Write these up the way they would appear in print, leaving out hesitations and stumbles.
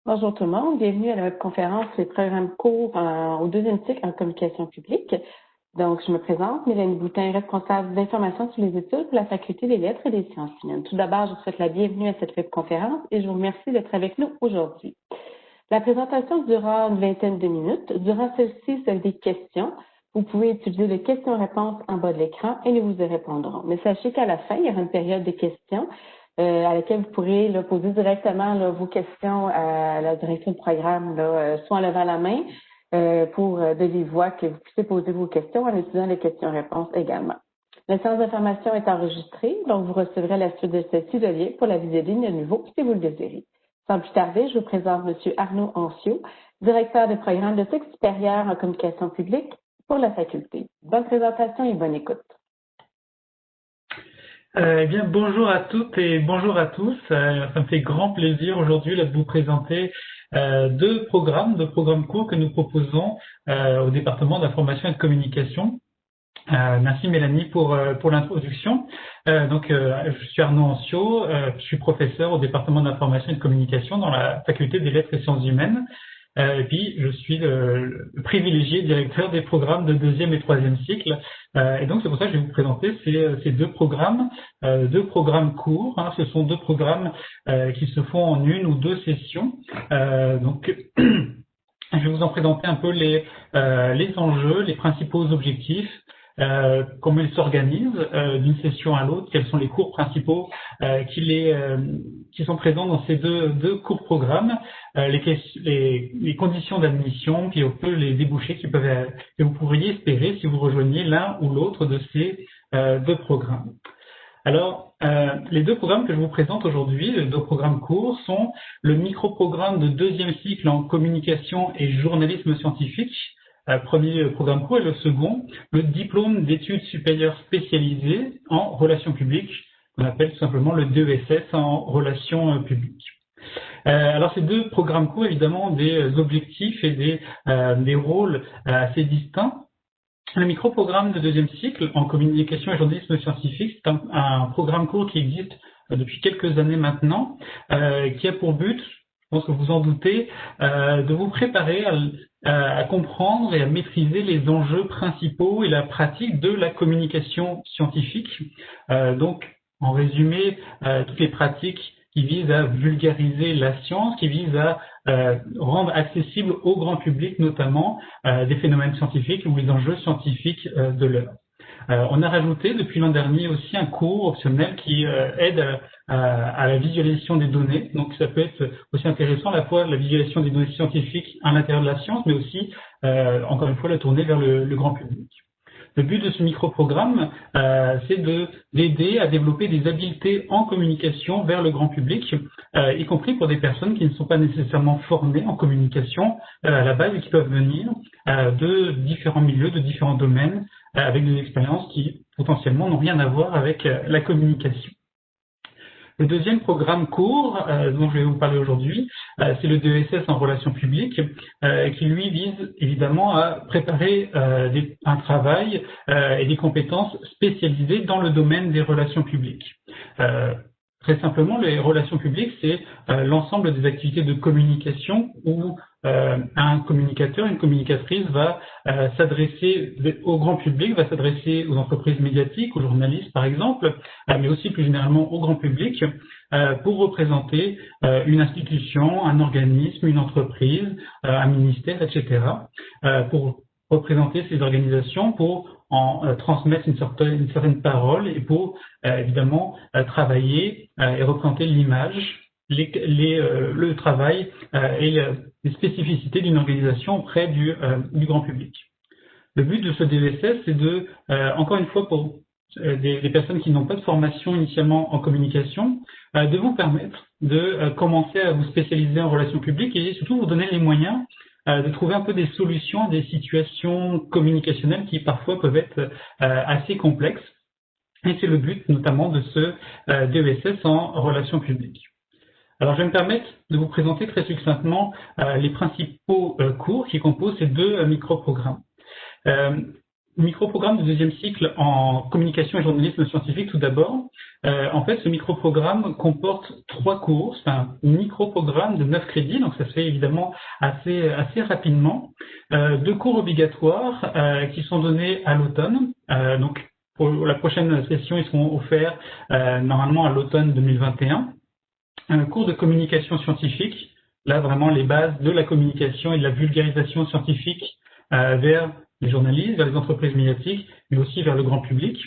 Bonjour tout le monde, bienvenue à la webconférence Les programmes courts au deuxième cycle en communication publique. Donc, je me présente, Mélanie Boutin, responsable d'information sur les études pour la Faculté des lettres et des sciences humaines. Tout d'abord, je vous souhaite la bienvenue à cette webconférence et je vous remercie d'être avec nous aujourd'hui. La présentation durera une vingtaine de minutes. Durant celle-ci, vous avez des questions. Vous pouvez utiliser les questions-réponses en bas de l'écran et nous vous y répondrons. Mais sachez qu'à la fin, il y aura une période de questions à laquelle vous pourrez poser directement vos questions à la direction de programme, soit en levant la main pour de vive voix que vous puissiez poser vos questions en utilisant les questions-réponses également. La séance d'information est enregistrée, donc vous recevrez à la suite de celle-ci le lien pour la visionner de nouveau si vous le désirez. Sans plus tarder, je vous présente M. Arnaud Ancio, directeur de programme de cycle supérieur en communication publique pour la faculté. Bonne présentation et bonne écoute. Eh bien, bonjour à toutes et bonjour à tous. Ça me fait grand plaisir aujourd'hui de vous présenter deux programmes courts que nous proposons au département d'information et de communication. Merci Mélanie pour l'introduction. Je suis Arnaud Ancio, je suis professeur au département d'information et de communication dans la faculté des lettres et sciences humaines. Et puis, je suis le privilégié directeur des programmes de deuxième et troisième cycle. Et donc, c'est pour ça que je vais vous présenter ces deux programmes courts. Hein. Ce sont deux programmes qui se font en une ou deux sessions. Je vais vous en présenter un peu les enjeux, les principaux objectifs, comment ils s'organisent d'une session à l'autre, quels sont les cours principaux qui sont présents dans ces deux courts programmes, les conditions d'admission, puis un peu les débouchés que vous pourriez espérer si vous rejoignez l'un ou l'autre de ces deux programmes. Alors, les deux programmes que je vous présente aujourd'hui, les deux programmes courts, sont le micro-programme de deuxième cycle en communication et journalisme scientifique, premier programme court, et le second, le diplôme d'études supérieures spécialisées en relations publiques, qu'on appelle tout simplement le DESS en relations publiques. Alors ces deux programmes courts, évidemment, ont des objectifs et des rôles assez distincts. Le micro-programme de deuxième cycle en communication et journalisme scientifique, c'est un programme court qui existe depuis quelques années maintenant, qui a pour but, je pense que vous en doutez, de vous préparer à comprendre et à maîtriser les enjeux principaux et la pratique de la communication scientifique. Donc, en résumé, toutes les pratiques qui visent à vulgariser la science, qui visent à rendre accessible au grand public notamment des phénomènes scientifiques ou les enjeux scientifiques de l'heure. On a rajouté depuis l'an dernier aussi un cours optionnel qui aide à la visualisation des données. Donc ça peut être aussi intéressant à la fois la visualisation des données scientifiques à l'intérieur de la science, mais aussi, encore une fois, la tourner vers le grand public. Le but de ce micro-programme, c'est d'aider à développer des habiletés en communication vers le grand public, y compris pour des personnes qui ne sont pas nécessairement formées en communication à la base et qui peuvent venir de différents milieux, de différents domaines, avec des expériences qui potentiellement n'ont rien à voir avec la communication. Le deuxième programme court dont je vais vous parler aujourd'hui, c'est le DESS en relations publiques, qui lui vise évidemment à préparer un travail et des compétences spécialisées dans le domaine des relations publiques. Très simplement, les relations publiques, c'est l'ensemble des activités de communication où un communicateur, une communicatrice va s'adresser au grand public, va s'adresser aux entreprises médiatiques, aux journalistes par exemple, mais aussi plus généralement au grand public pour représenter une institution, un organisme, une entreprise, un ministère, etc. Pour représenter ces organisations, pour en transmettre une certaine parole et pour évidemment travailler et représenter l'image, le travail et les spécificités d'une organisation auprès du grand public. Le but de ce DESS, c'est de, encore une fois pour des personnes qui n'ont pas de formation initialement en communication, de vous permettre de commencer à vous spécialiser en relations publiques et surtout vous donner les moyens de trouver un peu des solutions à des situations communicationnelles qui parfois peuvent être assez complexes. Et c'est le but notamment de ce DESS en relations publiques. Alors je vais me permettre de vous présenter très succinctement les principaux cours qui composent ces deux micro-programmes. micro-programme de deuxième cycle en communication et journalisme scientifique tout d'abord. En fait, ce micro-programme comporte 3 cours. C'est un micro-programme de 9 crédits, donc ça se fait évidemment assez rapidement. 2 cours obligatoires qui sont donnés à l'automne. Donc pour la prochaine session, ils seront offerts normalement à l'automne 2021. Un cours de communication scientifique, là vraiment les bases de la communication et de la vulgarisation scientifique vers les journalistes, vers les entreprises médiatiques, mais aussi vers le grand public.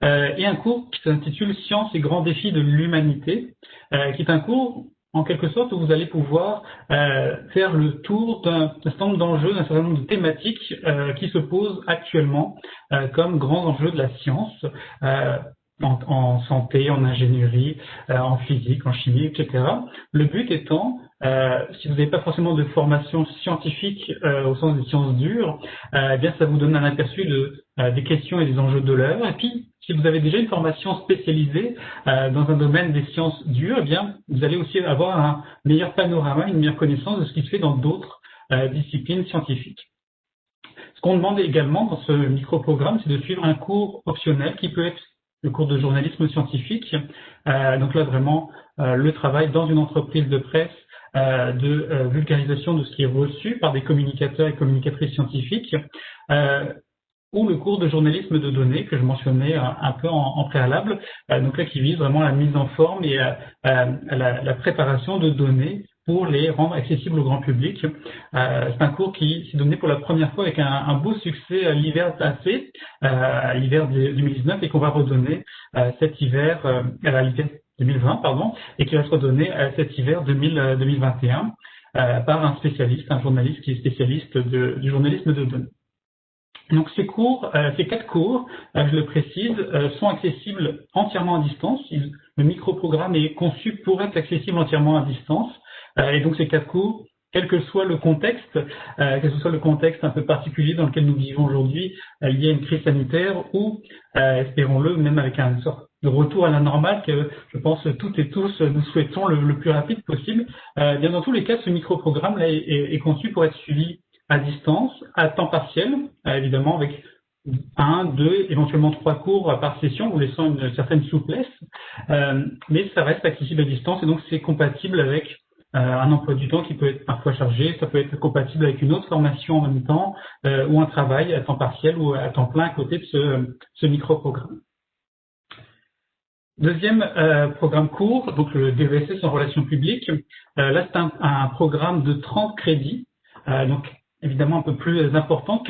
Et un cours qui s'intitule Sciences et grands défis de l'humanité, qui est un cours en quelque sorte où vous allez pouvoir faire le tour d'un certain nombre d'enjeux, d'un certain nombre de thématiques qui se posent actuellement comme grands enjeux de la science, en santé, en ingénierie, en physique, en chimie, etc. Le but étant, si vous n'avez pas forcément de formation scientifique au sens des sciences dures, eh bien ça vous donne un aperçu des questions et des enjeux de l'heure. Et puis, si vous avez déjà une formation spécialisée dans un domaine des sciences dures, eh bien vous allez aussi avoir un meilleur panorama, une meilleure connaissance de ce qui se fait dans d'autres disciplines scientifiques. Ce qu'on demande également dans ce micro-programme, c'est de suivre un cours optionnel qui peut être le cours de journalisme scientifique. Donc là, vraiment, le travail dans une entreprise de presse de vulgarisation de ce qui est reçu par des communicateurs et communicatrices scientifiques, ou le cours de journalisme de données que je mentionnais un peu en préalable, donc là qui vise vraiment la mise en forme et la préparation de données pour les rendre accessibles au grand public. C'est un cours qui s'est donné pour la première fois avec un beau succès l'hiver passé, l'hiver 2019, et qu'on va redonner cet hiver, l'hiver 2020, pardon, et qui va se redonner cet hiver 2021 par un spécialiste, un journaliste qui est spécialiste du journalisme de données. Donc ces cours, ces 4 cours, je le précise, sont accessibles entièrement à distance. Le micro-programme est conçu pour être accessible entièrement à distance. Et donc ces 4 cours, quel que soit le contexte, un peu particulier dans lequel nous vivons aujourd'hui, lié à une crise sanitaire ou, espérons-le, même avec une sorte de retour à la normale que je pense toutes et tous nous souhaitons le plus rapide possible, bien dans tous les cas, ce micro-programme là est conçu pour être suivi à distance, à temps partiel, évidemment avec 1, 2, éventuellement 3 cours par session, vous laissant une certaine souplesse, mais ça reste accessible à distance et donc c'est compatible avec un emploi du temps qui peut être parfois chargé, ça peut être compatible avec une autre formation en même temps ou un travail à temps partiel ou à temps plein à côté de ce micro-programme. Deuxième programme court, donc le DESS en relations publiques. Là, c'est un programme de 30 crédits, donc évidemment un peu plus important,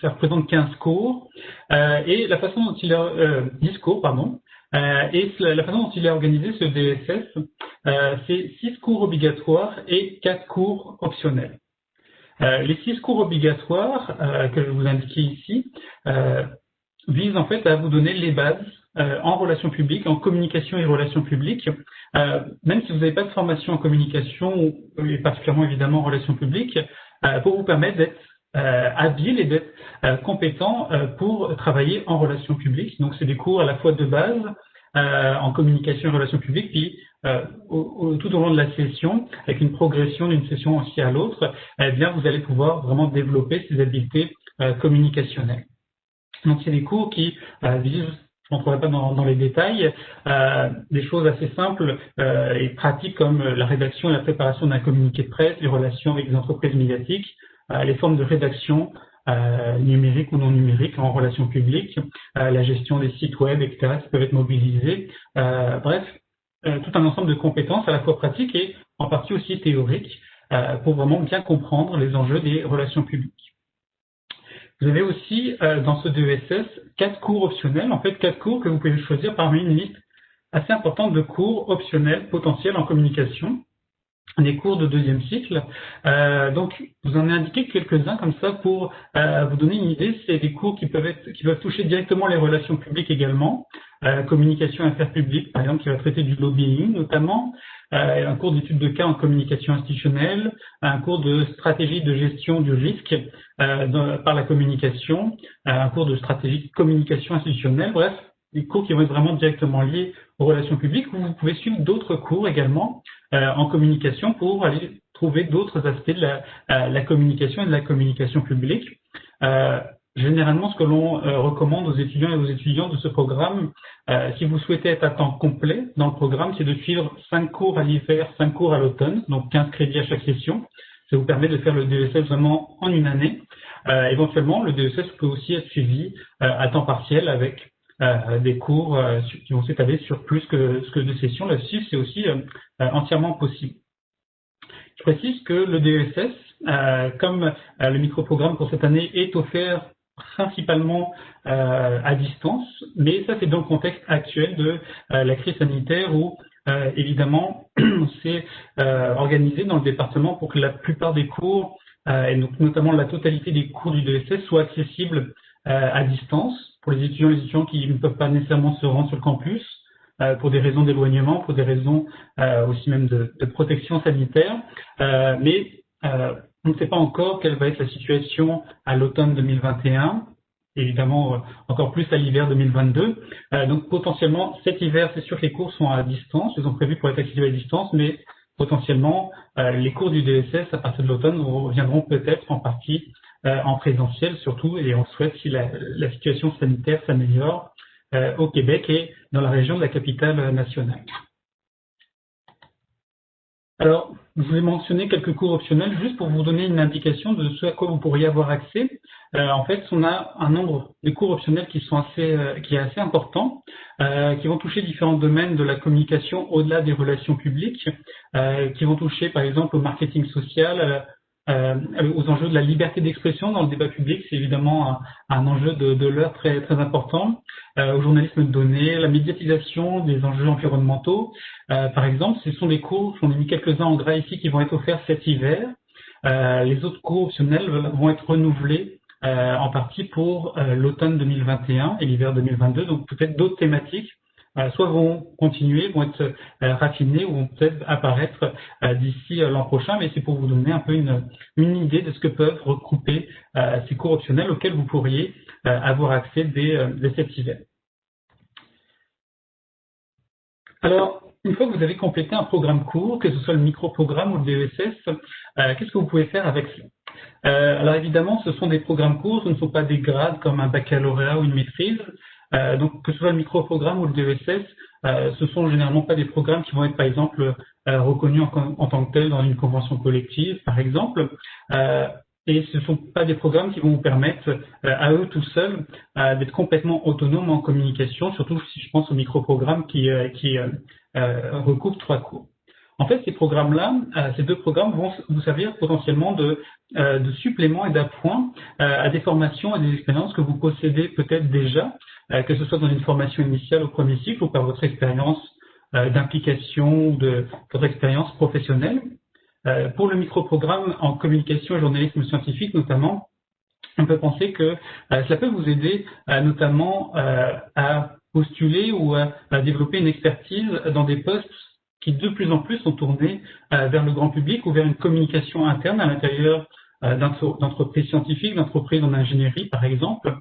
ça représente 15 cours, et la façon dont il est 10 cours, pardon. Et la façon dont il est organisé, ce DESS, c'est 6 cours obligatoires et 4 cours optionnels. Les 6 cours obligatoires que je vous indique ici visent en fait à vous donner les bases en relations publiques, en communication et relations publiques. Même si vous n'avez pas de formation en communication, et particulièrement évidemment en relations publiques, pour vous permettre d'être habile et d'être compétent pour travailler en relations publiques. Donc c'est des cours à la fois de base en communication et relations publiques, puis tout au long de la session, avec une progression d'une session aussi à l'autre, eh bien vous allez pouvoir vraiment développer ces habiletés communicationnelles. Donc c'est des cours qui visent, je n'entrerai pas dans les détails, des choses assez simples et pratiques comme la rédaction et la préparation d'un communiqué de presse, les relations avec les entreprises médiatiques, les formes de rédaction numériques ou non numériques en relations publiques, la gestion des sites web, etc., qui peuvent être mobilisés. Bref, tout un ensemble de compétences à la fois pratiques et en partie aussi théoriques pour vraiment bien comprendre les enjeux des relations publiques. Vous avez aussi dans ce DESS 4 cours optionnels, en fait 4 cours que vous pouvez choisir parmi une liste assez importante de cours optionnels potentiels en communication, des cours de deuxième cycle. Donc, vous en ai indiqué quelques-uns comme ça pour vous donner une idée. C'est des cours qui peuvent toucher directement les relations publiques également, communication et affaires publiques, par exemple, qui va traiter du lobbying notamment, un cours d'études de cas en communication institutionnelle, un cours de stratégie de gestion du risque par la communication, un cours de stratégie de communication institutionnelle, bref, des cours qui vont être vraiment directement liés aux relations publiques, où vous pouvez suivre d'autres cours également en communication pour aller trouver d'autres aspects de la communication et de la communication publique. généralement, ce que l'on recommande aux étudiants et aux étudiantes de ce programme, si vous souhaitez être à temps complet dans le programme, c'est de suivre 5 cours à l'hiver, 5 cours à l'automne, donc 15 crédits à chaque session. Ça vous permet de faire le DESS vraiment en une année. Éventuellement, le DESS peut aussi être suivi à temps partiel avec des cours qui vont s'étaler sur plus que 2 sessions. Là-dessus, c'est aussi entièrement possible. Je précise que le DESS, comme le microprogramme pour cette année, est offert principalement à distance, mais ça c'est dans le contexte actuel de la crise sanitaire où évidemment on s'est organisé dans le département pour que la plupart des cours et donc notamment la totalité des cours du DESS soient accessibles à distance pour les étudiants qui ne peuvent pas nécessairement se rendre sur le campus pour des raisons d'éloignement, pour des raisons aussi même de protection sanitaire, mais on ne sait pas encore quelle va être la situation à l'automne 2021, évidemment encore plus à l'hiver 2022. Donc potentiellement cet hiver, c'est sûr que les cours sont à distance, ils ont prévu pour être accessibles à distance, mais potentiellement les cours du DSS à partir de l'automne reviendront peut-être en partie en présentiel surtout, et on souhaite si la situation sanitaire s'améliore au Québec et dans la région de la capitale nationale. Alors, je vous ai mentionné quelques cours optionnels juste pour vous donner une indication de ce à quoi vous pourriez avoir accès. En fait, on a un nombre de cours optionnels qui est assez important, qui vont toucher différents domaines de la communication au-delà des relations publiques, qui vont toucher par exemple au marketing social, aux enjeux de la liberté d'expression dans le débat public, c'est évidemment un enjeu de l'heure très, très important, au journalisme de données, la médiatisation des enjeux environnementaux. Par exemple, ce sont des cours, j'en ai mis quelques-uns en gras ici, qui vont être offerts cet hiver. Les autres cours optionnels vont être renouvelés en partie pour l'automne 2021 et l'hiver 2022, donc peut-être d'autres thématiques soit vont continuer, vont être raffinés ou vont peut-être apparaître d'ici l'an prochain, mais c'est pour vous donner un peu une idée de ce que peuvent regrouper ces cours optionnels auxquels vous pourriez avoir accès dès cet hiver. Alors, une fois que vous avez complété un programme court, que ce soit le micro-programme ou le DESS, qu'est-ce que vous pouvez faire avec cela? Alors évidemment, ce sont des programmes courts, ce ne sont pas des grades comme un baccalauréat ou une maîtrise. Donc, que ce soit le micro-programme ou le DESS, ce sont généralement pas des programmes qui vont être, par exemple, reconnus en tant que tels dans une convention collective, par exemple. Et ce ne sont pas des programmes qui vont vous permettre, à eux tout seuls, d'être complètement autonomes en communication, surtout si je pense au micro-programme qui recoupe 3 cours. En fait, ces programmes-là, ces 2 programmes vont vous servir potentiellement de supplément et d'appoint à des formations et des expériences que vous possédez peut-être déjà, que ce soit dans une formation initiale au premier cycle ou par votre expérience d'implication ou de votre expérience professionnelle. Pour le micro-programme en communication et journalisme scientifique notamment, on peut penser que cela peut vous aider notamment à postuler ou à développer une expertise dans des postes qui de plus en plus sont tournés vers le grand public ou vers une communication interne à l'intérieur d'entreprises scientifiques, d'entreprises en ingénierie par exemple.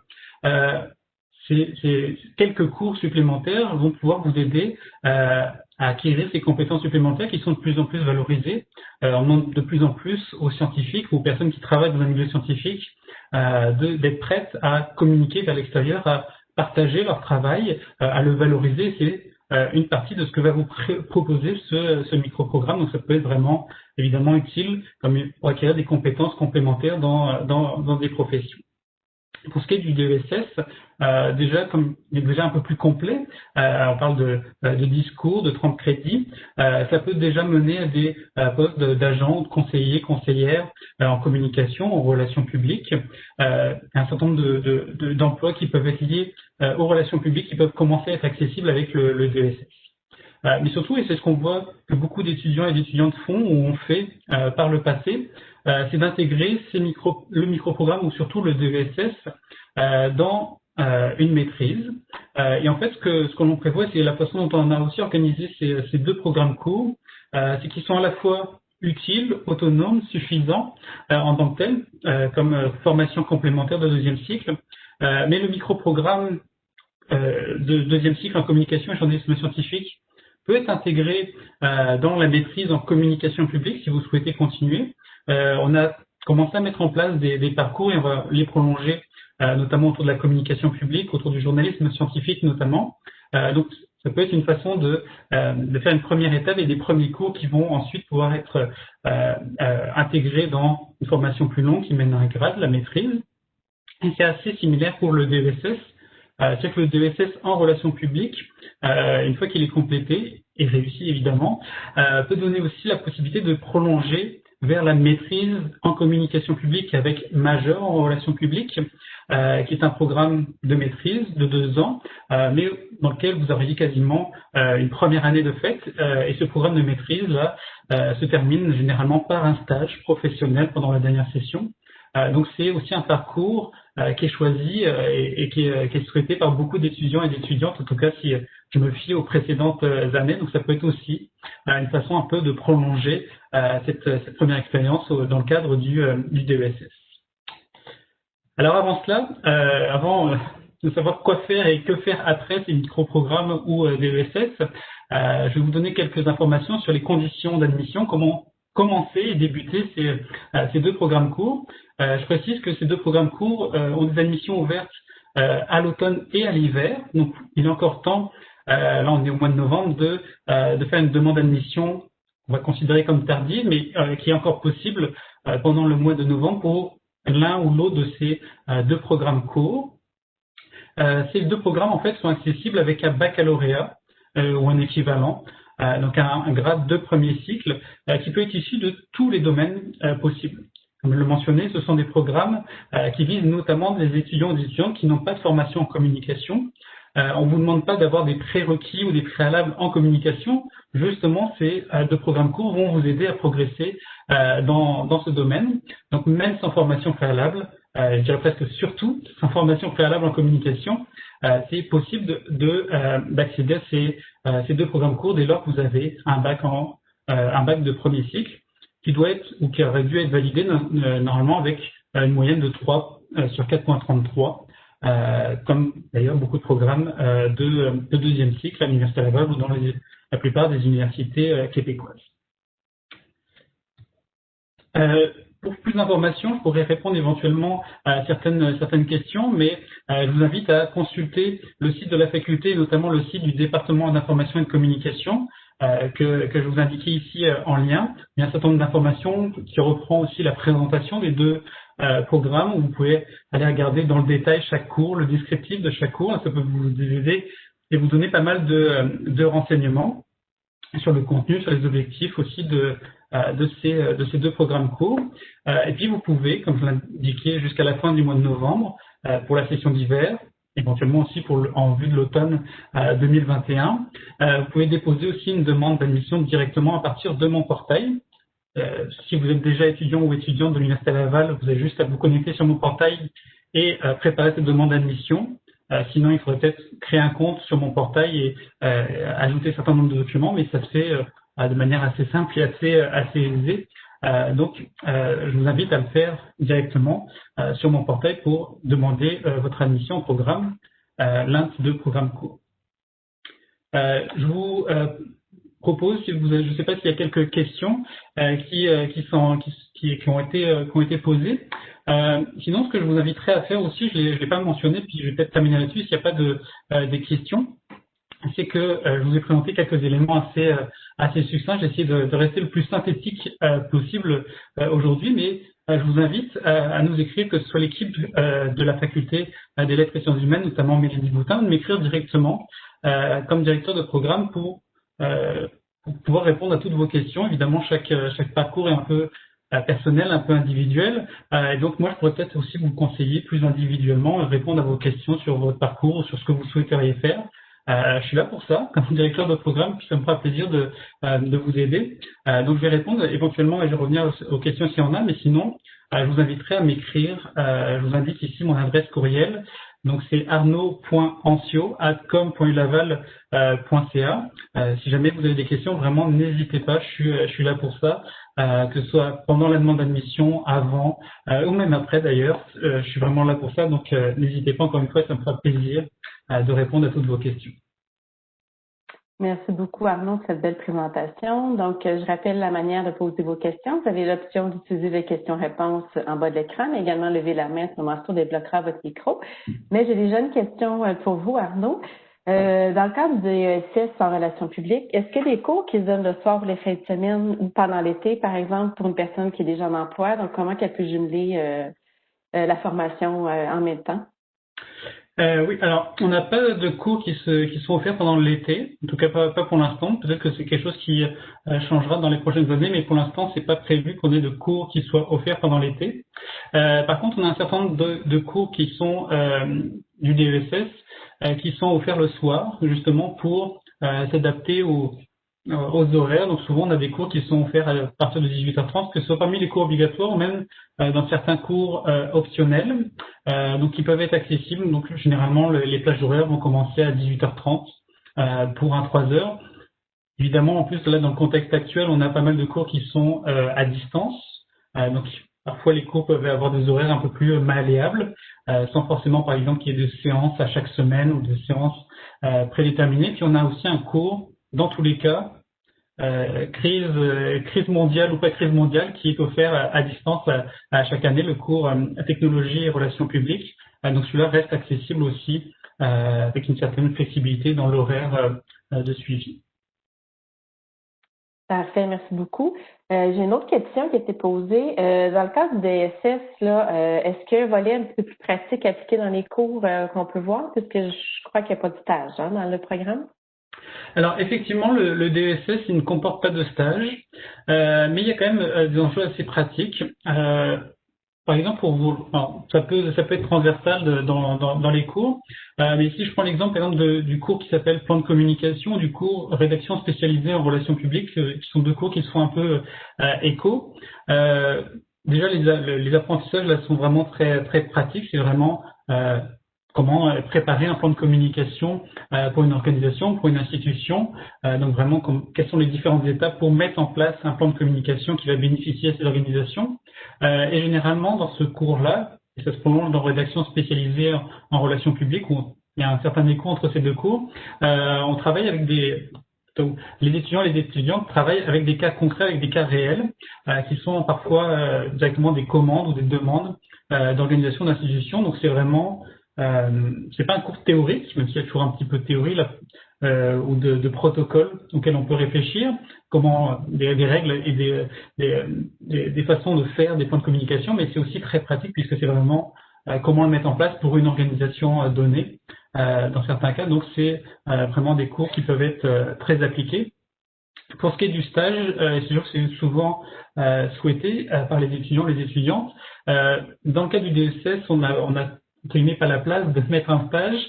Ces quelques cours supplémentaires vont pouvoir vous aider à acquérir ces compétences supplémentaires qui sont de plus en plus valorisées. On demande de plus en plus aux scientifiques ou aux personnes qui travaillent dans un milieu scientifique d'être prêtes à communiquer vers l'extérieur, à partager leur travail, à le valoriser. C'est une partie de ce que va vous proposer ce micro-programme. Donc ça peut être vraiment évidemment utile pour acquérir des compétences complémentaires dans des professions. Pour ce qui est du DESS, déjà comme il est déjà un peu plus complet, on parle de discours, de 30 crédits, ça peut déjà mener à des postes d'agents, de conseillers, conseillères en communication, en relations publiques, un certain nombre d'emplois qui peuvent être liés aux relations publiques, qui peuvent commencer à être accessibles avec le DESS. Mais surtout, et c'est ce qu'on voit que beaucoup d'étudiants et d'étudiantes font ou ont fait par le passé, c'est d'intégrer le micro-programme ou surtout le DESS dans une maîtrise. Et en fait, ce que l'on prévoit, c'est la façon dont on a aussi organisé ces 2 programmes courts, c'est qu'ils sont à la fois utiles, autonomes, suffisants en tant que tels, comme formation complémentaire de 2e cycle, mais le micro-programme de 2e cycle en communication et journalisme scientifique peut être intégré dans la maîtrise en communication publique si vous souhaitez continuer. On a commencé à mettre en place des parcours et on va les prolonger notamment autour de la communication publique, autour du journalisme scientifique notamment. Donc, ça peut être une façon de faire une première étape et des premiers cours qui vont ensuite pouvoir être intégrés dans une formation plus longue qui mène à un grade, la maîtrise. Et c'est assez similaire pour le DESS. C'est-à-dire que le DESS en relations publiques, une fois qu'il est complété et réussi évidemment, peut donner aussi la possibilité de prolonger vers la maîtrise en communication publique avec majeur en relations publiques, qui est un programme de maîtrise de 2 ans, mais dans lequel vous auriez quasiment une première année de fait. Et ce programme de maîtrise là se termine généralement par un stage professionnel pendant la dernière session. Donc c'est aussi un parcours qui est choisi et qui est souhaité par beaucoup d'étudiants et d'étudiantes, en tout cas si je me fie aux précédentes années. Donc ça peut être aussi une façon un peu de prolonger cette première expérience dans le cadre du DESS. Alors avant cela, avant de savoir quoi faire et que faire après ces micro-programmes ou DESS, je vais vous donner quelques informations sur les conditions d'admission, comment commencer et débuter ces 2 programmes courts. Je précise que ces 2 programmes courts ont des admissions ouvertes à l'automne et à l'hiver. Donc, il est encore temps, là on est au mois de novembre, de faire une demande d'admission, on va considérer comme tardive, mais qui est encore possible pendant le mois de novembre pour l'un ou l'autre de ces 2 programmes courts. Ces 2 programmes, en fait, sont accessibles avec un baccalauréat ou un équivalent. Donc un grade de premier cycle qui peut être issu de tous les domaines possibles. Comme je le mentionnais, ce sont des programmes qui visent notamment des étudiants et des étudiantes qui n'ont pas de formation en communication. On ne vous demande pas d'avoir des prérequis ou des préalables en communication. Justement, ces 2 programmes courts vont vous aider à progresser dans ce domaine. Donc même sans formation préalable, je dirais presque surtout sans formation préalable en communication, c'est possible d'accéder à ces 2 programmes courts dès lors que vous avez un bac de premier cycle qui doit être ou qui aurait dû être validé normalement avec une moyenne de 3 sur 4,33, comme d'ailleurs beaucoup de programmes de 2e cycle à l'Université Laval ou dans la plupart des universités québécoises. Pour plus d'informations, je pourrais répondre éventuellement à certaines questions, mais je vous invite à consulter le site de la faculté, notamment le site du département d'information et de communication, que je vous indiquais ici en lien. Il y a un certain nombre d'informations qui reprend aussi la présentation des 2 programmes, où vous pouvez aller regarder dans le détail chaque cours, le descriptif de chaque cours. Ça peut vous aider et vous donner pas mal de renseignements sur le contenu, sur les objectifs aussi de ces 2 programmes courts. Et puis vous pouvez, comme je l'indiquais, jusqu'à la fin du mois de novembre, pour la session d'hiver, éventuellement aussi en vue de l'automne 2021, vous pouvez déposer aussi une demande d'admission directement à partir de mon portail. Si vous êtes déjà étudiant ou étudiante de l'Université Laval, vous avez juste à vous connecter sur mon portail et préparer cette demande d'admission. Sinon, il faudrait peut-être créer un compte sur mon portail et ajouter un certain nombre de documents, mais ça se fait de manière assez simple et assez aisée. Donc, je vous invite à le faire directement sur mon portail pour demander votre admission au programme, l'un de 2 programmes courts. Je vous propose, je ne sais pas s'il y a quelques questions qui ont été posées. Sinon, ce que je vous inviterais à faire aussi, je l'ai pas mentionné, puis je vais peut-être terminer là-dessus s'il n'y a pas des questions, c'est que je vous ai présenté quelques éléments assez succincts. J'ai essayé de rester le plus synthétique possible aujourd'hui, mais je vous invite à nous écrire, que ce soit l'équipe de la faculté des lettres et sciences humaines, notamment Mélanie Boutin, de m'écrire directement comme directeur de programme pour pouvoir répondre à toutes vos questions. Évidemment, chaque parcours est un peu personnel, un peu individuel, et donc moi je pourrais peut-être aussi vous conseiller plus individuellement, répondre à vos questions sur votre parcours, sur ce que vous souhaiteriez faire. Je suis là pour ça, comme directeur de programme, puis ça me fera plaisir de vous aider. Donc je vais répondre éventuellement et je vais revenir aux questions s'il y en a, mais sinon je vous inviterai à m'écrire. Je vous indique ici mon adresse courriel. Donc c'est arnaud.ancio@com.ulaval.ca. Si jamais vous avez des questions, vraiment n'hésitez pas, je suis là pour ça, que ce soit pendant la demande d'admission, avant ou même après d'ailleurs. Je suis vraiment là pour ça, donc n'hésitez pas, encore une fois, ça me fera plaisir de répondre à toutes vos questions. Merci beaucoup, Arnaud, pour cette belle présentation. Donc, je rappelle la manière de poser vos questions. Vous avez l'option d'utiliser les questions-réponses en bas de l'écran, mais également lever la main. À ce moment-là, débloquera votre micro. Mais j'ai déjà une question pour vous, Arnaud. Dans le cadre du ESS en relations publiques, est-ce qu'il y a des cours qui se donnent le soir ou les fins de semaine ou pendant l'été, par exemple, pour une personne qui est déjà en emploi? Donc, comment qu'elle peut jumeler la formation en même temps? Oui, alors on n'a pas de cours qui sont offerts pendant l'été, en tout cas pas pour l'instant. Peut-être que c'est quelque chose qui changera dans les prochaines années, mais pour l'instant c'est pas prévu qu'on ait de cours qui soient offerts pendant l'été. Par contre, on a un certain nombre de cours qui sont du DESS qui sont offerts le soir, justement pour s'adapter aux horaires. Donc souvent on a des cours qui sont offerts à partir de 18h30, que ce soit parmi les cours obligatoires ou même dans certains cours optionnels, donc qui peuvent être accessibles. Donc généralement les plages horaires vont commencer à 18h30 pour un 3 heures. Évidemment, en plus là dans le contexte actuel, on a pas mal de cours qui sont à distance. Donc parfois les cours peuvent avoir des horaires un peu plus malléables, sans forcément par exemple qu'il y ait des séances à chaque semaine ou des séances prédéterminées. Puis on a aussi un cours dans tous les cas, crise mondiale ou pas crise mondiale, qui est offert à distance à chaque année, le cours technologie et relations publiques. Donc celui-là reste accessible aussi avec une certaine flexibilité dans l'horaire de suivi. Parfait, merci beaucoup. J'ai une autre question qui a été posée. Dans le cadre du DSS, là, est-ce qu'il y a un volet un petit peu plus pratique appliqué dans les cours qu'on peut voir? Puisque je crois qu'il n'y a pas de stage dans le programme. Alors effectivement, le DESS il ne comporte pas de stage, mais il y a quand même des enjeux assez pratiques. Par exemple, pour vous, alors, ça peut être transversal dans les cours, mais ici je prends l'exemple par exemple du cours qui s'appelle plan de communication, du cours rédaction spécialisée en relations publiques, qui sont deux cours qui se font un peu écho. Déjà les apprentissages là sont vraiment très très pratiques, c'est vraiment comment préparer un plan de communication pour une organisation, pour une institution. Donc vraiment, quelles sont les différentes étapes pour mettre en place un plan de communication qui va bénéficier à ces organisations. Et généralement, dans ce cours-là, et ça se prolonge dans rédaction spécialisée en relations publiques, où il y a un certain écho entre ces deux cours, on travaille avec donc, les étudiants et les étudiantes travaillent avec des cas concrets, avec des cas réels, qui sont parfois directement des commandes ou des demandes d'organisation, d'institutions. Donc c'est vraiment c'est pas un cours théorique, même s'il y a toujours un petit peu de théorie là, ou de protocole auquel on peut réfléchir, comment des règles et des façons de faire des plans de communication, mais c'est aussi très pratique puisque c'est vraiment comment le mettre en place pour une organisation donnée dans certains cas. Donc c'est vraiment des cours qui peuvent être très appliqués. Pour ce qui est du stage, c'est sûr que c'est souvent souhaité par les étudiants, les étudiantes. Dans le cas du DSS, on a entre guillemets pas la place de mettre un stage.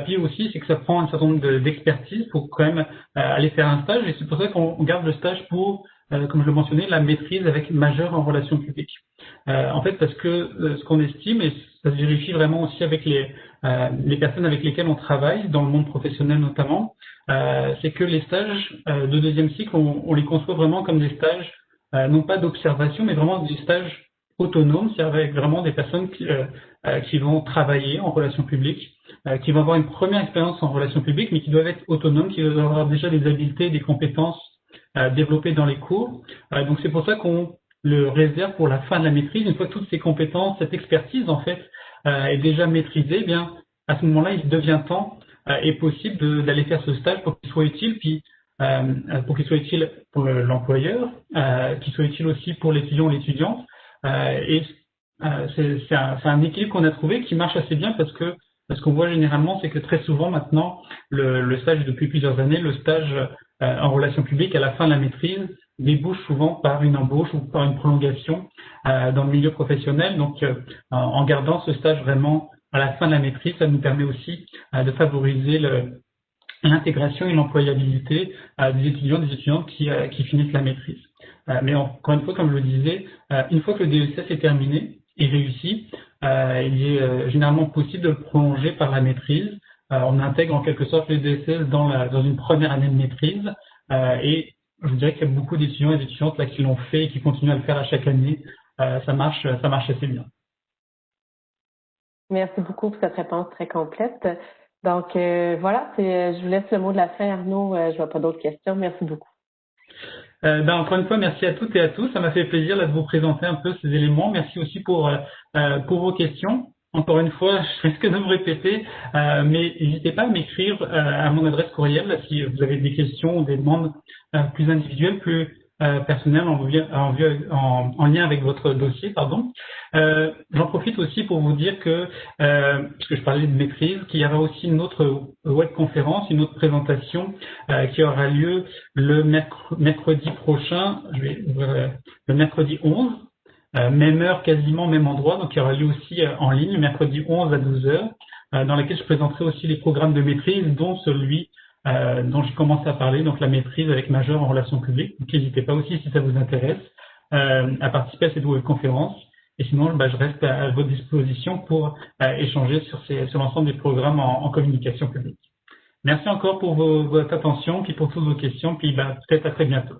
Puis aussi, c'est que ça prend un certain nombre d'expertise pour quand même aller faire un stage. Et c'est pour ça qu'on garde le stage pour, comme je le mentionnais, la maîtrise avec majeur en relations publiques. En fait, parce que ce qu'on estime, et ça se vérifie vraiment aussi avec les personnes avec lesquelles on travaille, dans le monde professionnel notamment, c'est que les stages de deuxième cycle, on les conçoit vraiment comme des stages, non pas d'observation, mais vraiment des stages autonomes, c'est-à-dire avec vraiment des personnes qui vont travailler en relations publiques, qui vont avoir une première expérience en relations publiques, mais qui doivent être autonomes, qui doivent avoir déjà des habiletés, des compétences développées dans les cours. Donc c'est pour ça qu'on le réserve pour la fin de la maîtrise. Une fois que toutes ces compétences, cette expertise en fait est déjà maîtrisée, eh bien à ce moment-là, il devient temps et possible d'aller faire ce stage pour qu'il soit utile, puis pour qu'il soit utile pour l'employeur, qu'il soit utile aussi pour l'étudiant ou l'étudiante. Et c'est un équilibre qu'on a trouvé qui marche assez bien parce qu'on voit généralement, c'est que très souvent maintenant, le stage depuis plusieurs années, le stage en relations publiques à la fin de la maîtrise débouche souvent par une embauche ou par une prolongation dans le milieu professionnel. Donc en gardant ce stage vraiment à la fin de la maîtrise, ça nous permet aussi de favoriser l'intégration et l'employabilité des étudiants, des étudiantes qui finissent la maîtrise. Mais encore une fois, comme je le disais, une fois que le DESS est terminé et réussi, il est généralement possible de le prolonger par la maîtrise. On intègre en quelque sorte le DESS dans une première année de maîtrise et je dirais qu'il y a beaucoup d'étudiants et d'étudiantes là qui l'ont fait et qui continuent à le faire à chaque année. Ça marche assez bien. Merci beaucoup pour cette réponse très complète. Donc, voilà, je vous laisse le mot de la fin, Arnaud. Je vois pas d'autres questions. Merci beaucoup. Encore une fois, merci à toutes et à tous. Ça m'a fait plaisir là, de vous présenter un peu ces éléments. Merci aussi pour vos questions. Encore une fois, je risque de me répéter, mais n'hésitez pas à m'écrire à mon adresse courriel là, si vous avez des questions ou des demandes plus individuelles, plus personnelles en lien avec votre dossier. Pardon. J'en profite aussi pour vous dire que, puisque je parlais de maîtrise, qu'il y aura aussi une autre webconférence, une autre présentation qui aura lieu le mercredi prochain, le mercredi 11, même heure, quasiment même endroit, donc il y aura lieu aussi en ligne, le mercredi 11 à 12 heures, dans laquelle je présenterai aussi les programmes de maîtrise, dont celui dont j'ai commencé à parler, donc la maîtrise avec majeur en relations publiques. Donc n'hésitez pas aussi, si ça vous intéresse, à participer à cette webconférence. Et sinon, je reste à votre disposition pour échanger sur l'ensemble des programmes en communication publique. Merci encore pour votre attention, puis pour toutes vos questions, puis peut-être à très bientôt.